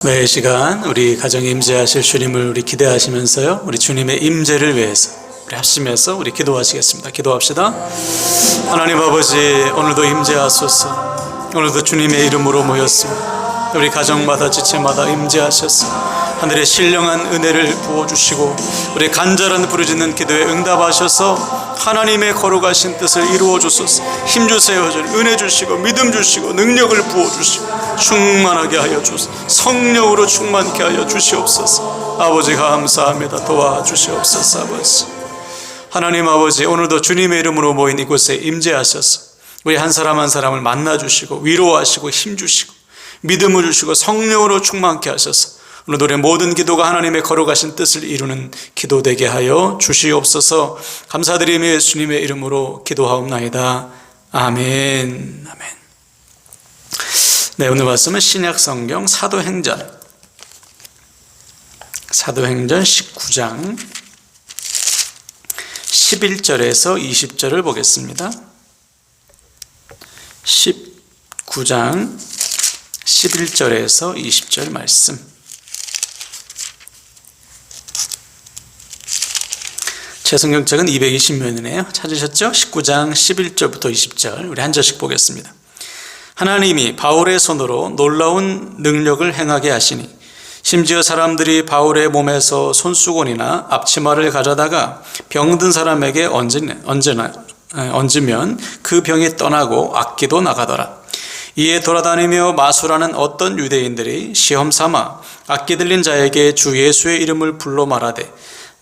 매 시간 우리 가정에 임재하실 주님을 우리 기대하시면서요, 우리 주님의 임재를 위해서 우리 합심해서 우리 기도하시겠습니다. 기도합시다. 하나님 아버지, 오늘도 임재하소서. 오늘도 주님의 이름으로 모였습니다. 우리 가정마다 지체마다 임재하셔서 하늘의 신령한 은혜를 부어주시고 우리 간절한 부르짖는 기도에 응답하셔서 하나님의 거룩하신 뜻을 이루어 주소서. 힘주세요. 은혜 주시고 믿음 주시고 능력을 부어주시고 충만하게 하여 주소서. 성령으로 충만케 하여 주시옵소서. 아버지 감사합니다. 도와주시옵소서. 아버지 하나님 아버지, 오늘도 주님의 이름으로 모인 이곳에 임재하셔서 우리 한 사람 한 사람을 만나주시고 위로하시고 힘주시고 믿음을 주시고 성령으로 충만케 하셔서 오늘 우리의 모든 기도가 하나님의 거룩하신 뜻을 이루는 기도 되게 하여 주시옵소서. 감사드리며 예수님의 이름으로 기도하옵나이다. 아멘. 아멘. 네, 오늘 말씀은 신약성경 사도행전 19장 11절에서 20절을 보겠습니다. 19장 11절에서 20절 말씀. 제 성경책은 220면이네요. 찾으셨죠? 19장 11절부터 20절 우리 한 절씩 보겠습니다. 하나님이 바울의 손으로 놀라운 능력을 행하게 하시니 심지어 사람들이 바울의 몸에서 손수건이나 앞치마를 가져다가 병든 사람에게 얹으면 그 병이 떠나고 악기도 나가더라. 이에 돌아다니며 마술하는 어떤 유대인들이 시험삼아 악기 들린 자에게 주 예수의 이름을 불러 말하되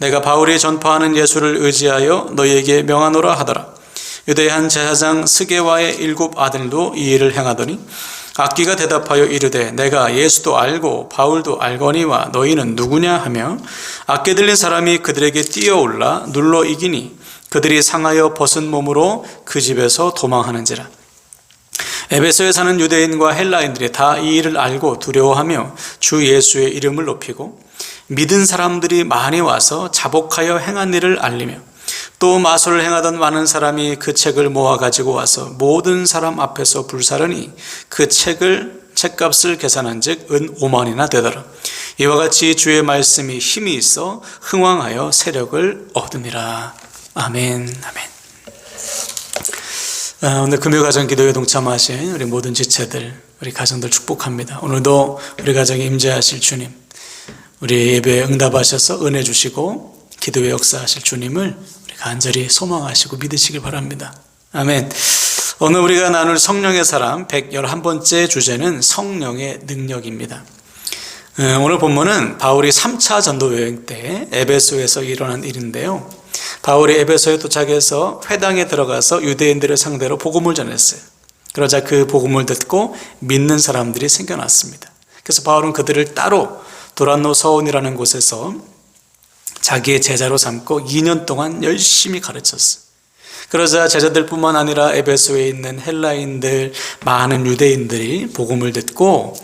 내가 바울이 전파하는 예수를 의지하여 너희에게 명하노라 하더라. 유대의 한 제사장 스게와의 7 아들도 이 일을 행하더니 악기가 대답하여 이르되 내가 예수도 알고 바울도 알거니와 너희는 누구냐 하며 악기 들린 사람이 그들에게 뛰어올라 눌러 이기니 그들이 상하여 벗은 몸으로 그 집에서 도망하는지라. 에베소에 사는 유대인과 헬라인들이 다 이 일을 알고 두려워하며 주 예수의 이름을 높이고 믿은 사람들이 많이 와서 자복하여 행한 일을 알리며 또 마술을 행하던 많은 사람이 그 책을 모아 가지고 와서 모든 사람 앞에서 불사르니 그 책값을 계산한 즉 은 5만이나 되더라. 이와 같이 주의 말씀이 힘이 있어 흥왕하여 세력을 얻으니라. 아멘. 아멘. 오늘 금요가정 기도에 동참하신 우리 모든 지체들, 우리 가정들 축복합니다. 오늘도 우리 가정에 임재하실 주님, 우리 예배에 응답하셔서 은혜 주시고 기도에 역사하실 주님을 우리 간절히 소망하시고 믿으시길 바랍니다. 아멘. 오늘 우리가 나눌 성령의 사람 111번째 주제는 성령의 능력입니다. 오늘 본문은 바울이 3차 전도 여행 때 에베소에서 일어난 일인데요. 바울이 에베소에 도착해서 회당에 들어가서 유대인들을 상대로 복음을 전했어요. 그러자 그 복음을 듣고 믿는 사람들이 생겨났습니다. 그래서 바울은 그들을 따로 도란노 서원이라는 곳에서 자기의 제자로 삼고 2년 동안 열심히 가르쳤어요. 그러자 제자들뿐만 아니라 에베소에 있는 헬라인들, 많은 유대인들이 복음을 듣고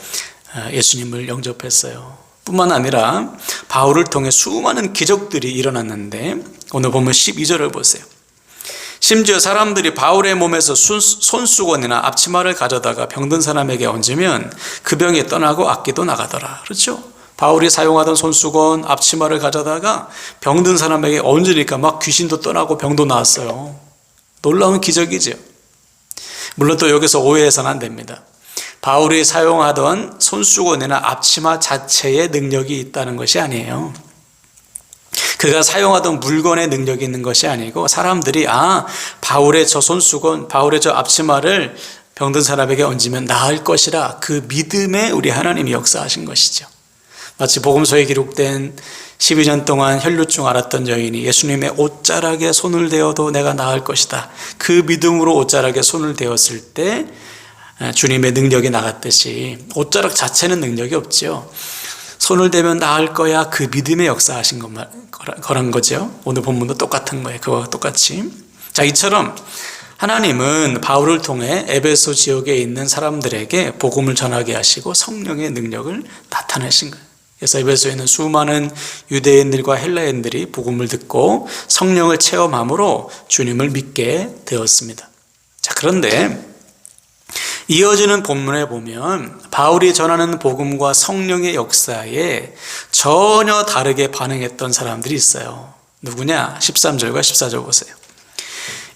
예수님을 영접했어요. 뿐만 아니라 바울을 통해 수많은 기적들이 일어났는데 오늘 보면 12절을 보세요. 심지어 사람들이 바울의 몸에서 손수건이나 앞치마를 가져다가 병든 사람에게 얹으면 그 병이 떠나고 악기도 나가더라. 그렇죠? 바울이 사용하던 손수건, 앞치마를 가져다가 병든 사람에게 얹으니까 막 귀신도 떠나고 병도 나았어요. 놀라운 기적이죠. 물론 또 여기서 오해해서는 안 됩니다. 바울이 사용하던 손수건이나 앞치마 자체에 능력이 있다는 것이 아니에요. 그가 사용하던 물건에 능력이 있는 것이 아니고 사람들이 바울의 저 손수건, 바울의 저 앞치마를 병든 사람에게 얹으면 나을 것이라 그 믿음에 우리 하나님이 역사하신 것이죠. 마치 복음서에 기록된 12년 동안 혈루증 앓았던 여인이 예수님의 옷자락에 손을 대어도 내가 나을 것이다. 그 믿음으로 옷자락에 손을 대었을 때 주님의 능력이 나갔듯이 옷자락 자체는 능력이 없죠. 손을 대면 나을 거야. 그 믿음의 역사하신 거란 거죠. 오늘 본문도 똑같은 거예요. 그와 똑같이. 자, 이처럼 하나님은 바울을 통해 에베소 지역에 있는 사람들에게 복음을 전하게 하시고 성령의 능력을 나타내신 거예요. 그래서 에베소에 있는 수많은 유대인들과 헬라인들이 복음을 듣고 성령을 체험함으로 주님을 믿게 되었습니다. 자, 그런데 이어지는 본문에 보면 바울이 전하는 복음과 성령의 역사에 전혀 다르게 반응했던 사람들이 있어요. 누구냐? 13절과 14절 보세요.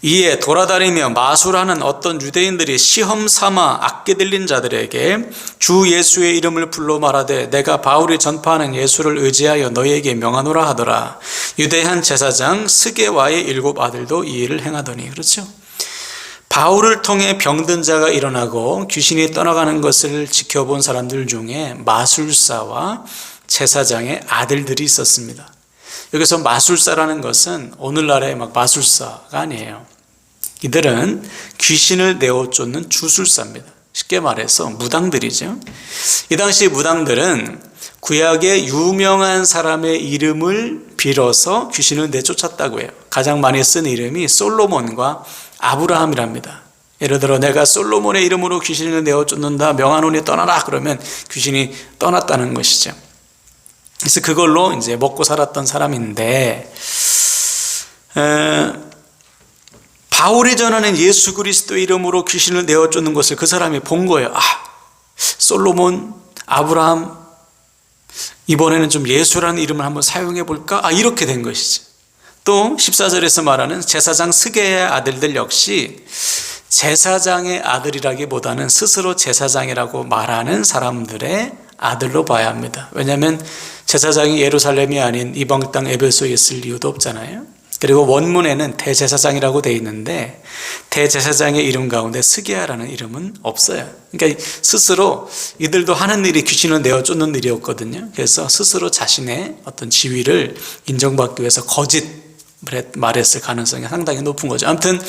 이에 돌아다니며 마술하는 어떤 유대인들이 시험 삼아 악기 들린 자들에게 주 예수의 이름을 불러 말하되 내가 바울이 전파하는 예수를 의지하여 너희에게 명하노라 하더라. 유대한 제사장 스게와의 7 아들도 이 일을 행하더니. 그렇죠? 바울을 통해 병든 자가 일어나고 귀신이 떠나가는 것을 지켜본 사람들 중에 마술사와 제사장의 아들들이 있었습니다. 여기서 마술사라는 것은 오늘날의 마술사가 아니에요. 이들은 귀신을 내어 쫓는 주술사입니다. 쉽게 말해서 무당들이죠. 이 당시 무당들은 구약의 유명한 사람의 이름을 빌어서 귀신을 내쫓았다고 해요. 가장 많이 쓴 이름이 솔로몬과 아브라함이랍니다. 예를 들어 내가 솔로몬의 이름으로 귀신을 내어 쫓는다, 명하노니 떠나라, 그러면 귀신이 떠났다는 것이죠. 그래서 그걸로 이제 먹고 살았던 사람인데, 바울이 전하는 예수 그리스도의 이름으로 귀신을 내어 쫓는 것을 그 사람이 본 거예요. 솔로몬, 아브라함, 이번에는 좀 예수라는 이름을 한번 사용해 볼까? 이렇게 된 것이지. 또 14절에서 말하는 제사장 스게의 아들들 역시 제사장의 아들이라기보다는 스스로 제사장이라고 말하는 사람들의 아들로 봐야 합니다. 왜냐하면 제사장이 예루살렘이 아닌 이방 땅 에베소에 있을 이유도 없잖아요. 그리고 원문에는 대제사장이라고 되어 있는데 대제사장의 이름 가운데 스게야라는 이름은 없어요. 그러니까 스스로 이들도 하는 일이 귀신을 내어 쫓는 일이었거든요. 그래서 스스로 자신의 어떤 지위를 인정받기 위해서 거짓 말했을 가능성이 상당히 높은 거죠. 아무튼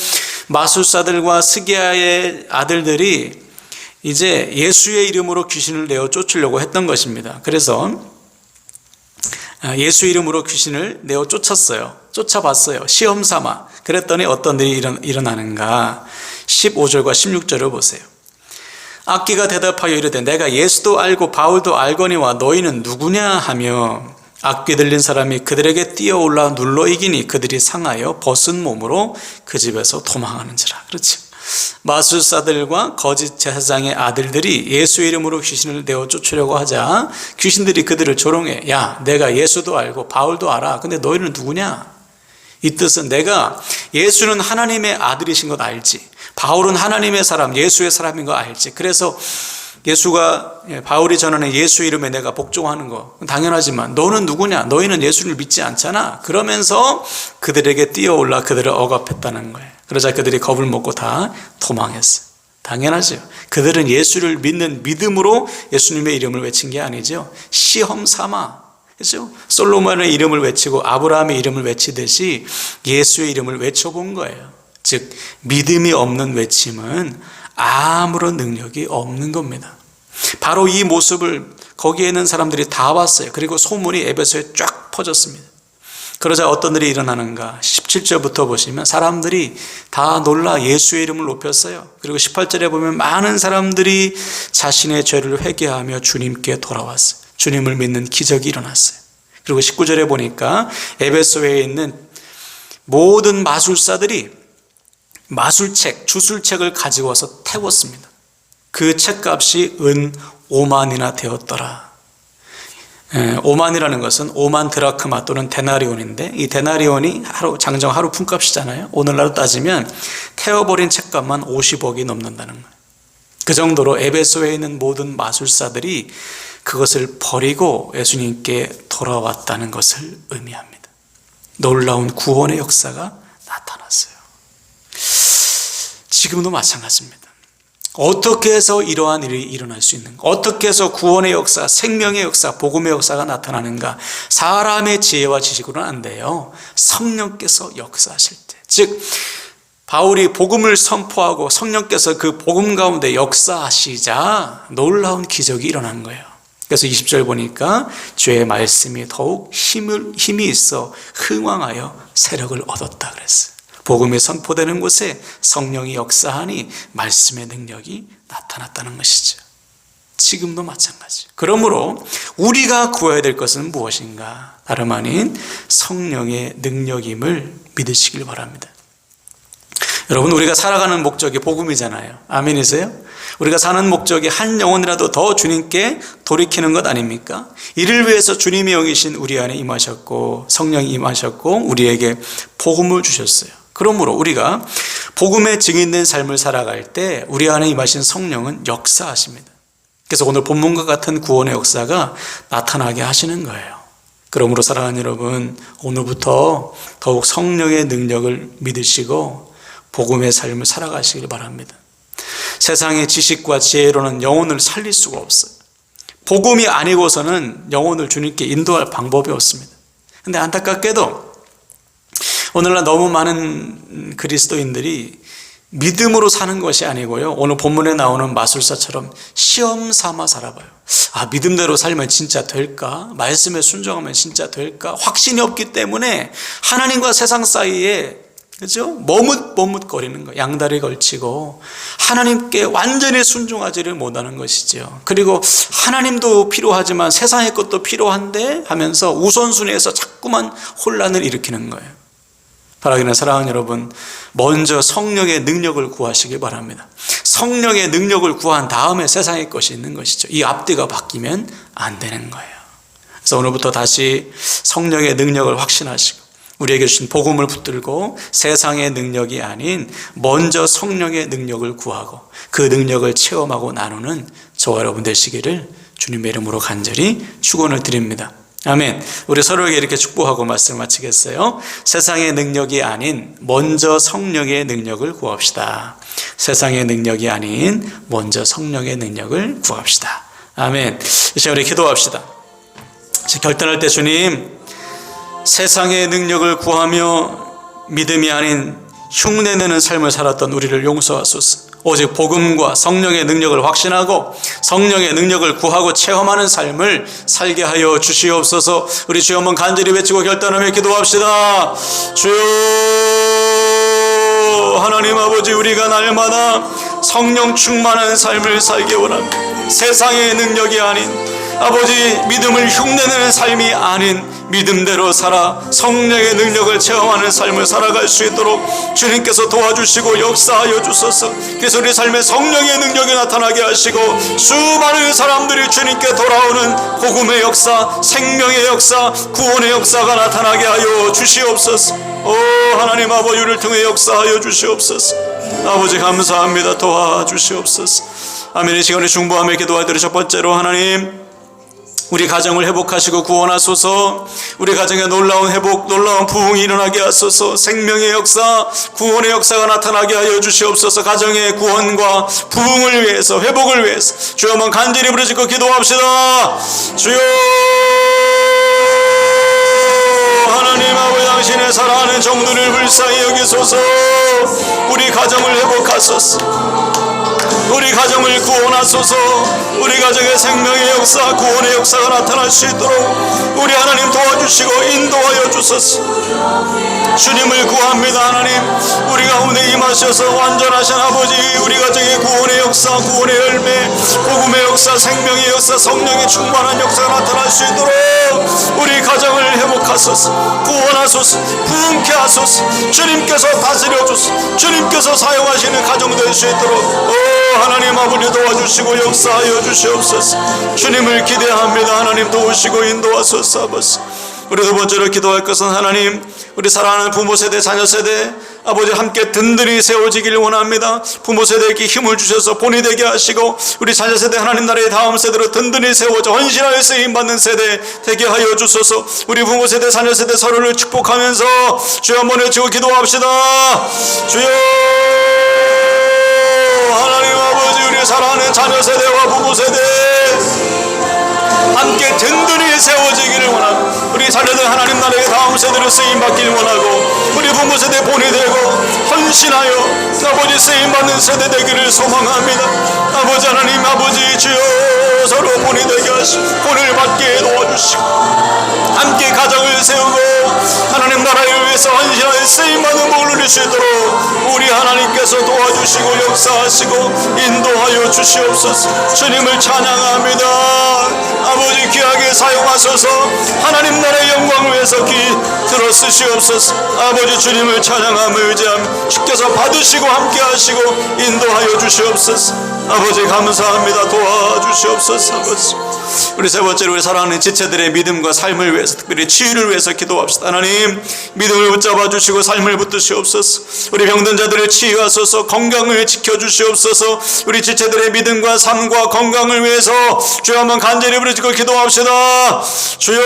마술사들과 스게야의 아들들이 이제 예수의 이름으로 귀신을 내어 쫓으려고 했던 것입니다. 그래서 예수 이름으로 귀신을 내어 쫓았어요. 쫓아봤어요. 시험 삼아. 그랬더니 어떤 일이 일어나는가? 15절과 16절을 보세요. 악기가 대답하여 이르되 내가 예수도 알고 바울도 알거니와 너희는 누구냐 하며 악기 들린 사람이 그들에게 뛰어올라 눌러 이기니 그들이 상하여 벗은 몸으로 그 집에서 도망하는지라. 그렇죠. 마술사들과 거짓 제사장의 아들들이 예수 이름으로 귀신을 내어 쫓으려고 하자 귀신들이 그들을 조롱해. 야, 내가 예수도 알고 바울도 알아. 근데 너희는 누구냐? 이 뜻은 내가 예수는 하나님의 아들이신 것 알지, 바울은 하나님의 사람, 예수의 사람인 거 알지. 그래서 예수가 바울이 전하는 예수 이름에 내가 복종하는 거 당연하지만 너는 누구냐? 너희는 예수를 믿지 않잖아. 그러면서 그들에게 뛰어올라 그들을 억압했다는 거예요. 그러자 그들이 겁을 먹고 다 도망했어요. 당연하죠. 그들은 예수를 믿는 믿음으로 예수님의 이름을 외친 게 아니죠. 시험 삼아. 그렇죠? 솔로몬의 이름을 외치고 아브라함의 이름을 외치듯이 예수의 이름을 외쳐본 거예요. 즉 믿음이 없는 외침은 아무런 능력이 없는 겁니다. 바로 이 모습을 거기에 있는 사람들이 다 봤어요. 그리고 소문이 에베소에 쫙 퍼졌습니다. 그러자 어떤 일이 일어나는가? 17절부터 보시면 사람들이 다 놀라 예수의 이름을 높였어요. 그리고 18절에 보면 많은 사람들이 자신의 죄를 회개하며 주님께 돌아왔어요. 주님을 믿는 기적이 일어났어요. 그리고 19절에 보니까 에베소에 있는 모든 마술사들이 마술책, 주술책을 가지고 와서 태웠습니다. 그 책값이 은 5만이나 되었더라. 5만이라는 것은 5만 드라크마 또는 데나리온인데 이 데나리온이 장정 하루 품값이잖아요. 오늘날로 따지면 태워버린 책값만 50억이 넘는다는 거예요. 그 정도로 에베소에 있는 모든 마술사들이 그것을 버리고 예수님께 돌아왔다는 것을 의미합니다. 놀라운 구원의 역사가 나타났어요. 지금도 마찬가지입니다. 어떻게 해서 이러한 일이 일어날 수 있는가? 어떻게 해서 구원의 역사, 생명의 역사, 복음의 역사가 나타나는가? 사람의 지혜와 지식으로는 안 돼요. 성령께서 역사하실 때, 즉 바울이 복음을 선포하고 성령께서 그 복음 가운데 역사하시자 놀라운 기적이 일어난 거예요. 그래서 20절 보니까 주의 말씀이 더욱 힘이 있어 흥왕하여 세력을 얻었다 그랬어요. 복음이 선포되는 곳에 성령이 역사하니 말씀의 능력이 나타났다는 것이죠. 지금도 마찬가지. 그러므로 우리가 구해야 될 것은 무엇인가? 다름 아닌 성령의 능력임을 믿으시길 바랍니다. 여러분, 우리가 살아가는 목적이 복음이잖아요. 아멘이세요? 우리가 사는 목적이 한 영혼이라도 더 주님께 돌이키는 것 아닙니까? 이를 위해서 주님이 여기신 우리 안에 임하셨고 성령이 임하셨고 우리에게 복음을 주셨어요. 그러므로 우리가 복음의 증인된 삶을 살아갈 때 우리 안에 임하신 성령은 역사하십니다. 그래서 오늘 본문과 같은 구원의 역사가 나타나게 하시는 거예요. 그러므로 사랑하는 여러분, 오늘부터 더욱 성령의 능력을 믿으시고 복음의 삶을 살아가시길 바랍니다. 세상의 지식과 지혜로는 영혼을 살릴 수가 없어요. 복음이 아니고서는 영혼을 주님께 인도할 방법이 없습니다. 그런데 안타깝게도 오늘날 너무 많은 그리스도인들이 믿음으로 사는 것이 아니고요, 오늘 본문에 나오는 마술사처럼 시험 삼아 살아봐요. 믿음대로 살면 진짜 될까? 말씀에 순종하면 진짜 될까? 확신이 없기 때문에 하나님과 세상 사이에, 그죠? 머뭇거리는 거예요. 양다리 걸치고 하나님께 완전히 순종하지를 못하는 것이죠. 그리고 하나님도 필요하지만 세상의 것도 필요한데 하면서 우선순위에서 자꾸만 혼란을 일으키는 거예요. 바라기는 사랑하는 여러분, 먼저 성령의 능력을 구하시길 바랍니다. 성령의 능력을 구한 다음에 세상의 것이 있는 것이죠. 이 앞뒤가 바뀌면 안 되는 거예요. 그래서 오늘부터 다시 성령의 능력을 확신하시고 우리에게 주신 복음을 붙들고 세상의 능력이 아닌 먼저 성령의 능력을 구하고 그 능력을 체험하고 나누는 저와 여러분 되시기를 주님의 이름으로 간절히 축원을 드립니다. 아멘. 우리 서로에게 이렇게 축복하고 말씀을 마치겠어요. 세상의 능력이 아닌 먼저 성령의 능력을 구합시다. 세상의 능력이 아닌 먼저 성령의 능력을 구합시다. 아멘. 이제 우리 기도합시다. 결단할 때 주님, 세상의 능력을 구하며 믿음이 아닌 흉내내는 삶을 살았던 우리를 용서하소서. 오직 복음과 성령의 능력을 확신하고 성령의 능력을 구하고 체험하는 삶을 살게 하여 주시옵소서. 우리 주여 한번 간절히 외치고 결단하며 기도합시다. 주여, 하나님 아버지, 우리가 날마다 성령 충만한 삶을 살게 원합니다. 세상의 능력이 아닌 아버지, 믿음을 흉내내는 삶이 아닌 믿음대로 살아 성령의 능력을 체험하는 삶을 살아갈 수 있도록 주님께서 도와주시고 역사하여 주소서. 그래서 우리 삶에 성령의 능력이 나타나게 하시고 수많은 사람들이 주님께 돌아오는 복음의 역사, 생명의 역사, 구원의 역사가 나타나게 하여 주시옵소서. 오 하나님 아버지, 우리를 통해 역사하여 주시옵소서. 아버지 감사합니다. 도와주시옵소서. 아멘. 이 시간에 중보하며 기도할 때로 첫 번째로 하나님, 우리 가정을 회복하시고 구원하소서. 우리 가정에 놀라운 회복, 놀라운 부흥이 일어나게 하소서. 생명의 역사, 구원의 역사가 나타나게 하여 주시옵소서. 가정의 구원과 부흥을 위해서, 회복을 위해서 주여 한번 간절히 부르짖고 기도합시다. 주여, 하나님 아버지, 당신의 사랑하는 정도를 불쌍히 여기소서. 우리 가정을 회복하소서. 우리 가정을 구원하소서. 우리 가정의 생명의 역사, 구원의 역사가 나타날 수 있도록 우리 하나님 도와주시고 인도하여 주소서. 주님을 구합니다. 하나님, 우리 가운데 임하셔서 완전하신 아버지, 우리 가정의 구원의 역사, 구원의 열매, 복음의 역사, 생명의 역사, 성령의 충만한 역사가 나타날 수 있도록 우리 가정을 회복하소서. 구원하소서. 부흥케 하소서. 주님께서 다스려 주소서. 주님께서 사용하시는 가정 될 수 있도록 하나님 아버지 도와주시고 역사하여 주시옵소서. 주님을 기대합니다. 하나님 도우시고 인도하소서. 아버지, 우리 두 번째로 기도할 것은 하나님, 우리 사랑하는 부모 세대, 자녀 세대 아버지 함께 든든히 세워지길 원합니다. 부모 세대에게 힘을 주셔서 본이 되게 하시고 우리 자녀 세대, 하나님 나라의 다음 세대로 든든히 세워져 헌신하여 쓰임받는 세대 되게 하여 주소서. 우리 부모 세대, 자녀 세대 서로를 축복하면서 주여 한번 외치고 기도합시다. 주여, 하나님 아버지, 우리 사랑하는 자녀 세대와 부모 세대 함께 든든히 세워지기를 원하고 우리 자녀들 하나님 나라의 다음 세대로 쓰임받기를 원하고 우리 부모 세대 본이 되고 헌신하여 아버지 쓰임받는 세대 되기를 소망합니다. 아버지 하나님 아버지, 주여 서로 본이 되게 하시고 본을 받게 도와주시고 함께 가정을 세우고 하나님 나라를 위해서 헌신하여 쓰임받는 복을 누릴 수 있도록 우리 하나님께서 도와주시고 역사하시고 인도하여 주시옵소서. 주님을 찬양합니다. 아버지 귀하게 사용하소서. 하나님 나라의 영광을 위해서 들어 쓰시옵소서. 아버지 주님을 찬양함을 의지하며 주께서 받으시고 함께 하시고 인도하여 주시옵소서. 아버지 감사합니다. 도와주시옵소서. 아버지 우리 세 번째로 우리 사랑하는 지체들의 믿음과 삶을 위해서 특별히 치유를 위해서 기도합시다. 하나님 믿음을 붙잡아 주시고 삶을 붙드시옵소서. 우리 병든 자들을 치유하소서. 건강을 지켜주시옵소서. 우리 지체들의 믿음과 삶과 건강을 위해서 주여 한번 간절히 부르짖고 기도합시다. 주여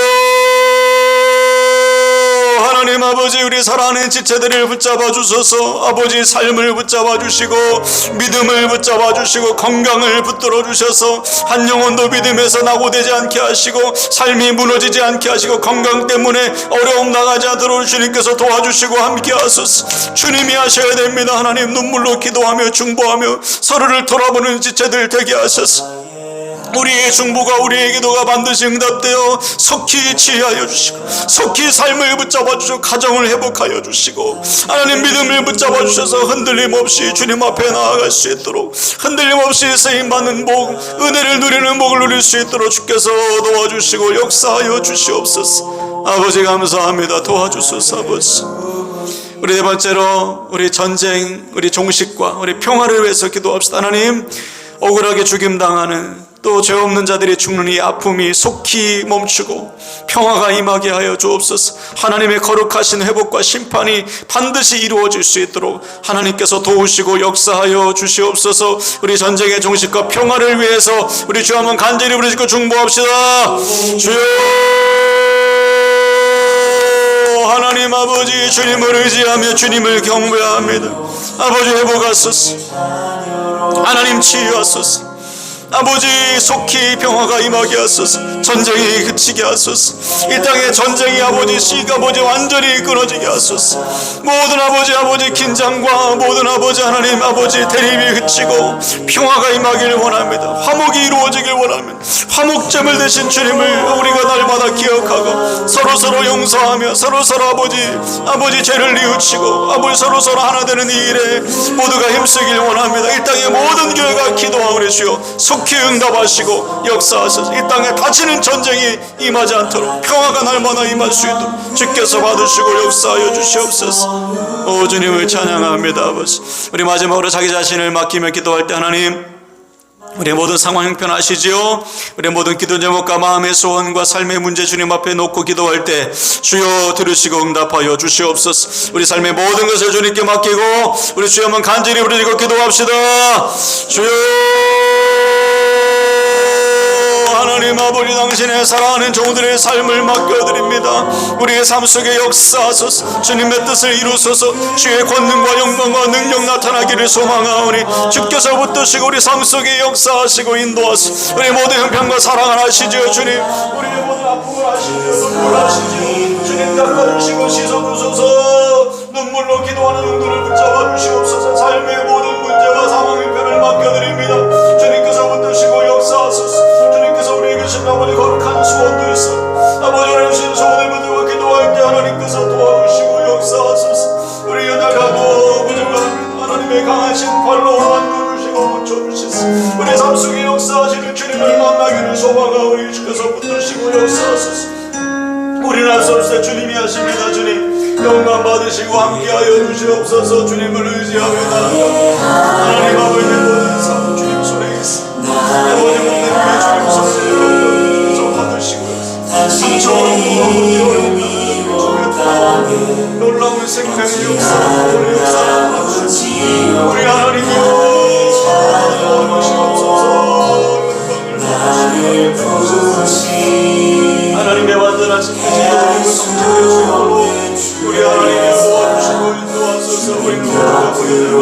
하나님 아버지 우리 사랑하는 지체들을 붙잡아 주소서. 아버지 삶을 붙잡아 주시고 믿음을 붙잡아 주시고 건강을 붙들어 주셔서 한 영혼도 믿음에서 낙오되지 않게 하시고 삶이 무너지지 않게 하시고 건강 때문에 어려움 나가지 않도록 주님께서 도와주시고 함께 하소서. 주님이 하셔야 됩니다. 하나님 눈물로 기도하며 중보하며 서로를 돌아보는 지체들 되게 하소서. 우리의 중보가 우리의 기도가 반드시 응답되어 속히 치유하여 주시고 속히 삶을 붙잡아 주시고 가정을 회복하여 주시고 하나님 믿음을 붙잡아 주셔서 흔들림 없이 주님 앞에 나아갈 수 있도록 흔들림 없이 쓰임받는 복 은혜를 누리는 복을 누릴 수 있도록 주께서 도와주시고 역사하여 주시옵소서. 아버지 감사합니다. 도와주소서. 아버지 우리 네 번째로 우리 전쟁 우리 종식과 우리 평화를 위해서 기도합시다. 하나님 억울하게 죽임당하는 또 죄 없는 자들이 죽는 이 아픔이 속히 멈추고 평화가 임하게 하여 주옵소서. 하나님의 거룩하신 회복과 심판이 반드시 이루어질 수 있도록 하나님께서 도우시고 역사하여 주시옵소서. 우리 전쟁의 종식과 평화를 위해서 우리 주 한번 간절히 부르짖고 중보합시다. 주여 하나님 아버지 주님을 의지하며 주님을 경배합니다. 아버지 회복하소서. 하나님 치유하소서. 아버지 속히 평화가 임하게 하소서. 전쟁이 그치게 하소서. 이 땅의 전쟁이 아버지 씨가 아버지 완전히 끊어지게 하소서. 모든 아버지 긴장과 모든 아버지 하나님 아버지 대립이 그치고 평화가 임하기를 원합니다. 화목이 이루어지길 원합니다. 화목점을 대신 주님을 우리가 날마다 기억하고 서로 용서하며 서로 아버지 죄를 뉘우치고 아버지 서로 하나 되는 이 일에 모두가 힘쓰길 원합니다. 이 땅의 모든 교회가 기도하오니 주여 속히 응답하시고 역사하셔서 이 땅에 다시는 전쟁이 임하지 않도록 평화가 날마다 임할 수 있도록 주께서 받으시고 역사하여 주시옵소서. 오 주님을 찬양합니다. 아버지 우리 마지막으로 자기 자신을 맡기며 기도할 때 하나님 우리의 모든 상황 형편하시지요. 우리의 모든 기도 제목과 마음의 소원과 삶의 문제 주님 앞에 놓고 기도할 때 주여 들으시고 응답하여 주시옵소서. 우리 삶의 모든 것을 주님께 맡기고 우리 주여 한번 간절히 부르짖고 기도합시다. 주여 하나님 아버지 당신의 사랑하는 종들의 삶을 맡겨드립니다. 우리의 삶 속에 역사하소서. 주님의 뜻을 이루소서. 주의 권능과 영광과 능력 나타나기를 소망하오니 주께서 붙드시고 우리 삶 속에 역사하시고 인도하소서. 우리 모든 형편과 사랑을 하시지요. 주님 우리의 모든 아픔을 하시지요. 눈물 하시지요. 주님 닦아주시고 씻어주소서. 눈물로 기도하는 영들을 붙잡아 주시옵소서. 삶의 모든 문제와 상황 형편을 맡겨드립니다. 주님께서 붙드시고 역사하소서. 주님께서 우리에게 주신 아버지 거룩한 소원도 있어. 아버지 하나님 주신 소원을 붙들고 기도할 때 하나님께서 도와주시고 역사하소서. 우리 연약하고 부족한 하나님의 강하신 발로 만들어주시고 붙여주시소. 우리 삶 속에 역사하시는 주님을 만나기를 소망하오니 주께서 붙드시고 역사하소서. 우리는 할 수 없을 때 주님이 하십니다. 주님 영광 받으시고 함께하여 주시옵소서. 주님을 의지하며 나아갑니다. 하나님 아버지 모든 삶 주님 손에 있습니다. 아버지 모든 게 주님 손에 좀 받으시고요. 상처와 놀라운 생명의 역사를 역사하시고 우리 하나님이여 하나님의 완전하신 뜻이 성취되어 주시고 우리 하나님이 도와주시고 인도하소서. 우리 누구나 우리들과